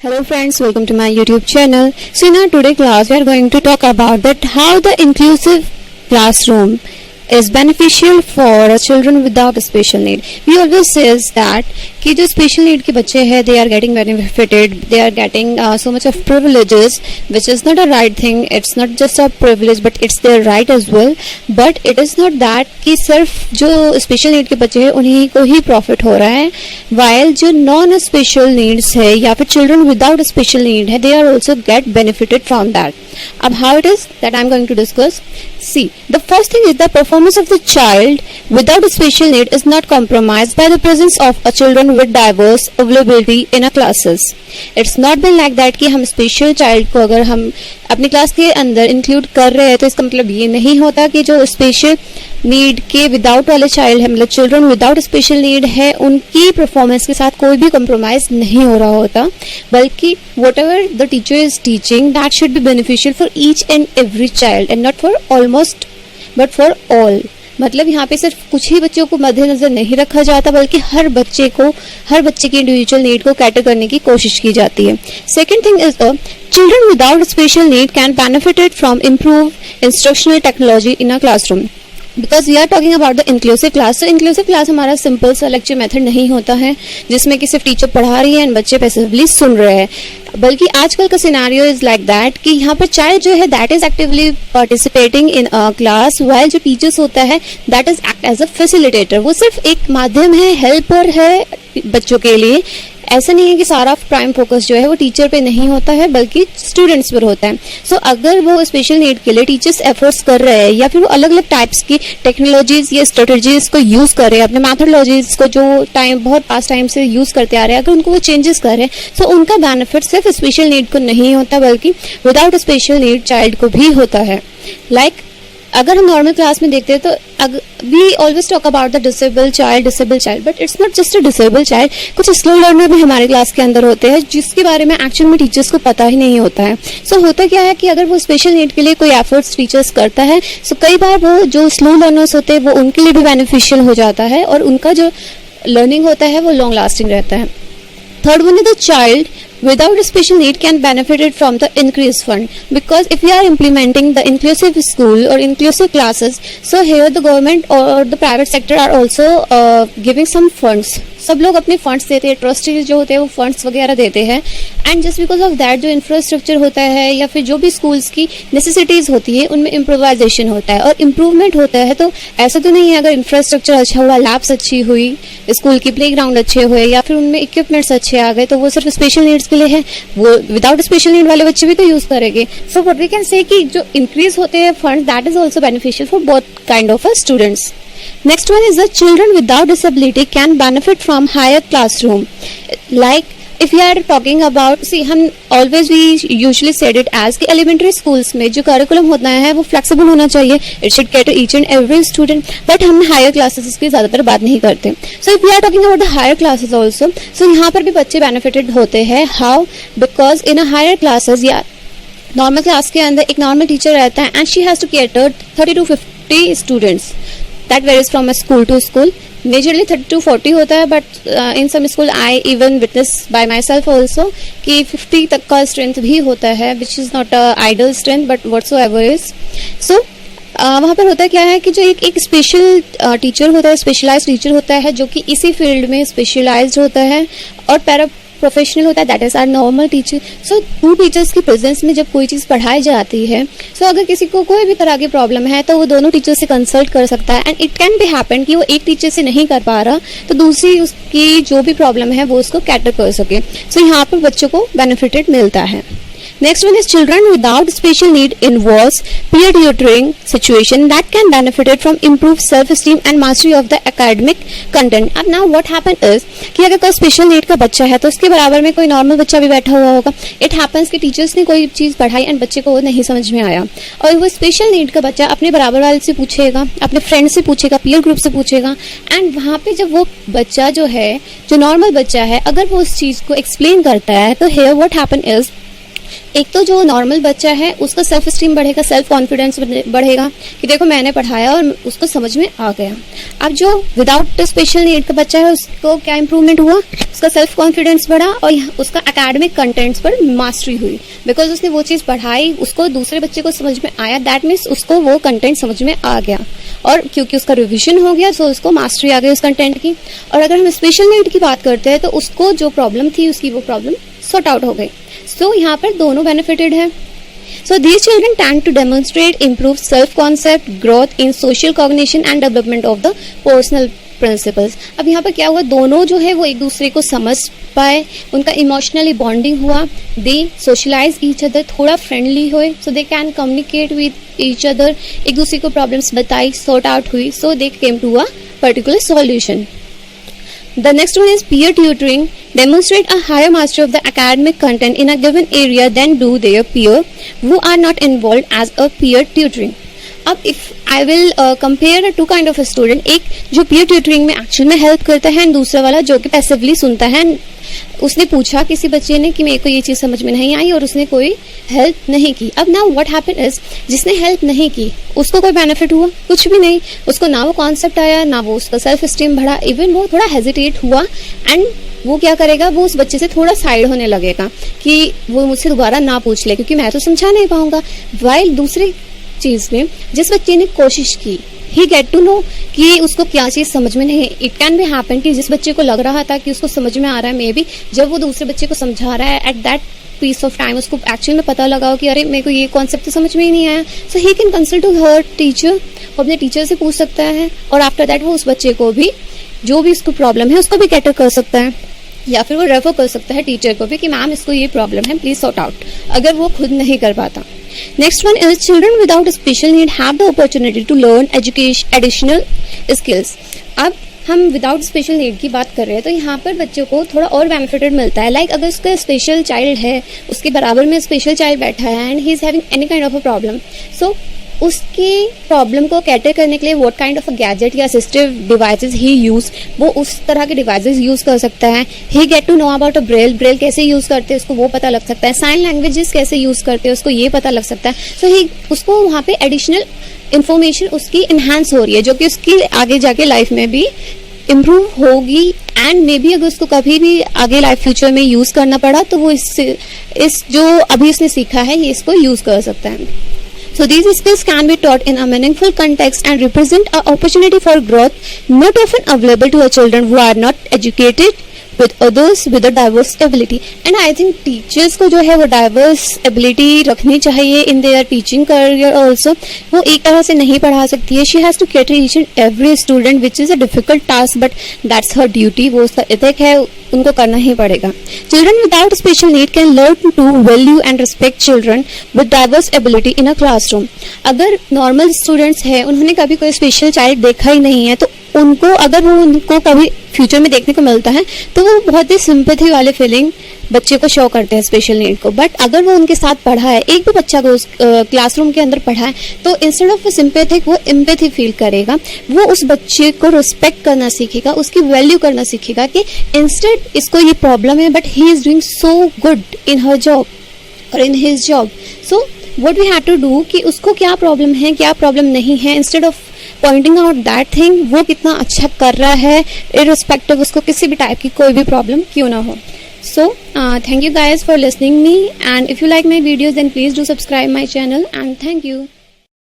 Hello friends, welcome to my YouTube channel. So in our today class we are going to talk about that how the inclusive classroom is beneficial for children without special need. We always says that कि जो special need के बच्चे हैं they are getting benefited, they are getting so much of privileges, which is not a right thing. It's not just a privilege but it's their right as well. But it is not that कि सिर्फ जो special need के बच्चे हैं उन्हीं को ही profit हो रहा है, while जो non special needs है या फिर children without special need है they are also get benefited from that. अब how it is that I am going to discuss. See, the first thing is the performance of the child without a special need is not compromised by the presence of a children with diverse availability in a classes. It's not been like that कि हम special child को अगर हम अपनी class के अंदर include कर रहे हैं तो इसका मतलब ये नहीं होता कि जो स्पेशल नीड के विदाउट वाले चाइल्ड है मतलब चिल्ड्रन विदाउट स्पेशल नीड है उनकी परफॉर्मेंस के साथ कोई भी कॉम्प्रोमाइज नहीं हो रहा होता, बल्कि what ever the teacher is teaching that should be beneficial for each and every child and not for almost but for all. मतलब यहाँ पे सिर्फ कुछ ही बच्चों को मद्देनजर नहीं रखा जाता बल्कि हर बच्चे की इंडिविजुअल नीड को कैटर करने की कोशिश की जाती है. Second thing is children without special need can benefit from improved instructional technology in a classroom. Because we are talking about the inclusive class. So inclusive class हमारा सिंपल सा lecture method नहीं होता है जिसमें कि सिर्फ टीचर पढ़ा रही है एंड बच्चे पैसिवली सुन रहे हैं, बल्कि आजकल का सिनेरियो इज लाइक दैट कि यहाँ पर चाइल्ड जो है that is actively participating in a class, while जो टीचर्स होता है that is act as a facilitator. वो सिर्फ एक माध्यम है, हेल्पर है बच्चों के लिए. ऐसा नहीं है कि सारा प्राइम फोकस जो है वो टीचर पे नहीं होता है बल्कि स्टूडेंट्स पर होता है. सो अगर वो स्पेशल नीड के लिए टीचर्स एफर्ट्स कर रहे हैं या फिर वो अलग अलग टाइप्स की टेक्नोलॉजीज या स्ट्रेटजीज को यूज कर रहे हैं, अपने मैथोडोलॉजीज को जो बहुत पास्ट टाइम से यूज करते आ रहे हैं, अगर उनको वो चेंजेस कर रहे हैं तो उनका बेनिफिट सिर्फ स्पेशल नीड को नहीं होता बल्कि विदाउट स्पेशल नीड चाइल्ड को भी होता है. लाइक अगर हम नॉर्मल क्लास में देखते हैं तो we always talk about the disable child, but it's not just a disable child. कुछ स्लो लर्नर भी हमारे क्लास के अंदर होते हैं जिसके बारे में एक्चुअल में टीचर्स को पता ही नहीं होता है. सो होता क्या है कि अगर वो स्पेशल नीड के लिए कोई एफर्ट्स टीचर्स करता है सो कई बार वो जो स्लो लर्नर्स होते हैं वो उनके लिए भी बेनिफिशियल हो जाता है और उनका जो लर्निंग होता है वो लॉन्ग लास्टिंग रहता है. Third one is the child without special need can benefit from the increased fund, because if we are implementing the inclusive school or inclusive classes, so here the government or the private sector are also giving some funds. सब लोग अपने funds देते हैं, trustees जो होते हैं वो funds वगैरह देते हैं, and just because of that जो इंफ्रास्ट्रक्चर होता है या फिर जो भी स्कूल्स की नेसेसिटीज होती है उनमें इम्प्रोवाइजेशन होता है और इम्प्रूवमेंट होता है. तो ऐसा तो नहीं है अगर इंफ्रास्ट्रक्चर अच्छा हुआ, लैब्स अच्छी हुई, स्कूल की प्लेग्राउंड अच्छे हुए या फिर उनमें इक्विपमेंट्स अच्छे आ गए तो वो सिर्फ स्पेशल नीड्स के लिए है, वो विदाउट स्पेशल नीड वाले बच्चे भी तो यूज करेंगे. सो व्हाट वी कैन से कि जो इंक्रीज होते हैं fund that is also beneficial for both kind of students. Next one is that children without disability can benefit from higher classroom. Like if we are talking about, see, हम always we usually said it as कि elementary schools में जो curriculum होता है वो flexible होना चाहिए. It should cater each and every student. But हम higher classes की ज़्यादातर बात नहीं करते. So if we are talking about the higher classes also, so यहाँ पर भी बच्चे benefited होते हैं. How? Because in a higher classes या normal class के अंदर एक normal teacher रहता है and she has to cater 30 to 50 students. That varies from a school to school. Majorly 30 to 40 होता है, but in some school I even witness by myself also कि 50 तक का strength भी होता है, which is not a ideal strength but whatsoever is. So वहाँ पर होता क्या है कि जो एक स्पेशल टीचर होता है, स्पेशलाइज्ड टीचर होता है जो कि इसी फील्ड में स्पेशलाइज्ड होता है और पैरा प्रोफेशनल होता है, that is or normal teacher. So two teachers की प्रेजेंस में जब कोई चीज़ पढ़ाई जाती है सो अगर किसी को कोई भी तरह की प्रॉब्लम है तो वो दोनों टीचर से कंसल्ट कर सकता है, and it can be happen कि वो एक टीचर से नहीं कर पा रहा तो दूसरी उसकी जो भी प्रॉब्लम है वो उसको कैटर कर सके. सो यहाँ पर बच्चों को बेनिफिटेड मिलता है. Next one is children without special need involves peer tutoring situation that can benefit from improved self-esteem and mastery of the academic content. अब now what happen is कि अगर कोई स्पेशल नीड का बच्चा है तो उसके बराबर में कोई नॉर्मल बच्चा भी बैठा हुआ होगा. इट हैपन्स कि टीचर्स ने कोई चीज़ पढ़ाई एंड बच्चे को वो नहीं समझ में आया और वो स्पेशल नीड का बच्चा अपने बराबर वाले से पूछेगा, अपने फ्रेंड से पूछेगा, पीयर ग्रुप से पूछेगा, एंड वहाँ पे जब वो बच्चा जो है जो नॉर्मल बच्चा है अगर वो उस चीज़ को एक्सप्लेन करता है तो हियर व्हाट हैपन इज एक तो जो नॉर्मल बच्चा है उसका सेल्फ स्टीम बढ़ेगा, सेल्फ कॉन्फिडेंस बढ़ेगा कि देखो मैंने पढ़ाया और उसको समझ में आ गया। अब जो विदाउट स्पेशल नीड का बच्चा है उसको क्या इंप्रूवमेंट हुआ, उसका सेल्फ कॉन्फिडेंस बढ़ा और उसका एकेडमिक कंटेंट्स पर मास्टरी हुई, बिकॉज उसने वो चीज़ पढ़ाई, उसको दूसरे बच्चे को समझ में आया, दैट मीन्स उसको वो कंटेंट समझ में आ गया और क्योंकि उसका रिविजन हो गया सो उसको मास्टरी आ गई उस कंटेंट की। और अगर हम स्पेशल नीड की बात करते हैं तो उसको जो प्रॉब्लम थी उसकी वो प्रॉब्लम सॉर्ट आउट हो गई। सो यहाँ पर दोनों बेनिफिटेड है। So these children tend to demonstrate improved self-concept, growth in social cognition and development of the personal principles। अब यहाँ पर क्या हुआ, दोनों जो है वो एक दूसरे को समझ पाए, उनका इमोशनली बॉन्डिंग हुआ, दे सोशलाइज ईच अदर, थोड़ा फ्रेंडली हुए, so they can communicate with each other, एक दूसरे को प्रॉब्लम्स बताई, सॉर्ट आउट हुई, so they came to a particular solution. The next one is peer tutoring. Demonstrate a higher mastery of the academic content in a given area than do their peer who are not involved as a peer tutoring. अब if I will compare to kind of student, एक जो peer tutoring में actual में help करता है and दूसरा वाला जो कि पैसिवली सुनता है। उसने पूछा किसी बच्चे ने कि मेरे को ये चीज़ समझ में नहीं आई और उसने कोई हेल्प नहीं की। अब नाउ व्हाट हैपन इज, जिसने हेल्प नहीं की उसको कोई बेनिफिट हुआ, कुछ भी नहीं। उसको ना वो कॉन्सेप्ट आया, ना वो उसका सेल्फ स्टीम बढ़ा, इवन वो थोड़ा हेजिटेट हुआ एंड वो क्या करेगा, वो उस बच्चे से थोड़ा साइड होने लगेगा कि वो मुझसे दोबारा ना पूछ ले क्योंकि मैं तो समझा नहीं पाऊंगा। वाइल दूसरी चीज में जिस बच्चे ने कोशिश की, ही गेट टू नो कि उसको क्या चीज समझ में नहीं है। इट कैन बी हैपन कि जिस बच्चे को लग रहा था कि उसको समझ में आ रहा है, मे बी जब वो दूसरे बच्चे को समझा रहा है at that piece of time उसको एक्चुअली में पता लगा कि अरे मेरे को ये कॉन्सेप्ट तो समझ में ही नहीं आया। So he can consult to her teacher, वो अपने टीचर से पूछ सकता है और आफ्टर दैट वो उस बच्चे को भी जो भी उसको प्रॉब्लम है उसको भी कैटर कर सकता है या फिर वो रेफर कर सकता है टीचर को भी कि मैम इसको ये प्रॉब्लम है, प्लीज सॉर्ट आउट, अगर वो खुद नहीं कर पाता। Next one is children without special need have the opportunity to learn education additional skills। अब हम विदाउट स्पेशल नीड की बात कर रहे हैं तो यहाँ पर बच्चों को थोड़ा और बेनिफिटेड मिलता है। लाइक अगर उसका स्पेशल चाइल्ड है, उसके बराबर में स्पेशल चाइल्ड बैठा है and he is having any kind of a problem, so उसकी प्रॉब्लम को कैटर करने के लिए what kind of a gadget या असिस्टिव डिवाइसेस ही यूज, वो उस तरह के डिवाइसेस यूज कर सकता है। He get to know about a braille कैसे यूज करते हैं उसको वो पता लग सकता है, साइन लैंग्वेजेस कैसे यूज करते हैं उसको ये पता लग सकता है। सो ही उसको वहाँ पे एडिशनल इंफॉर्मेशन उसकी इन्हांस हो रही है जो कि उसकी आगे जाके लाइफ में भी इम्प्रूव होगी एंड मे बी अगर उसको कभी भी आगे लाइफ फ्यूचर में यूज करना पड़ा तो वो इस जो अभी उसने सीखा है ये इसको यूज कर सकता है। So these skills can be taught in a meaningful context and represent an opportunity for growth not often available to children who are not educated with others with a diverse ability। And I think teachers को जो है वो diverse ability रखनी चाहिए in their teaching career also। वो एक तरह से नहीं पढ़ा सकती है, she has to cater each and every student which is a difficult task but that's her duty, वो उसका ethic है, उनको करना ही पड़ेगा। Children without special need can learn to value and respect children with diverse ability in a classroom। अगर normal students है, उन्होंने कभी कोई special child देखा ही नहीं है तो उनको अगर वो उनको कभी फ्यूचर में देखने को मिलता है तो वो बहुत ही सिंपैथी वाले फीलिंग बच्चे को शो करते हैं स्पेशल नीड को। बट अगर वो उनके साथ पढ़ा है, एक भी बच्चा को क्लासरूम के अंदर पढ़ा है तो इंस्टेड ऑफ सिंपैथिक वो एम्पैथी फील करेगा, वो उस बच्चे को रिस्पेक्ट करना सीखेगा, उसकी वैल्यू करना सीखेगा कि इंस्टेड इसको ये प्रॉब्लम है but he is doing so good in her job और in his job. So what we have to do कि उसको क्या प्रॉब्लम है क्या प्रॉब्लम नहीं है, instead of pointing out that thing, वो कितना अच्छा कर रहा है इररिस्पेक्टिव उसको किसी भी टाइप की कोई भी प्रॉब्लम क्यों ना हो। So thank you guys for listening me, and if you like my videos then please do subscribe my channel, and thank you।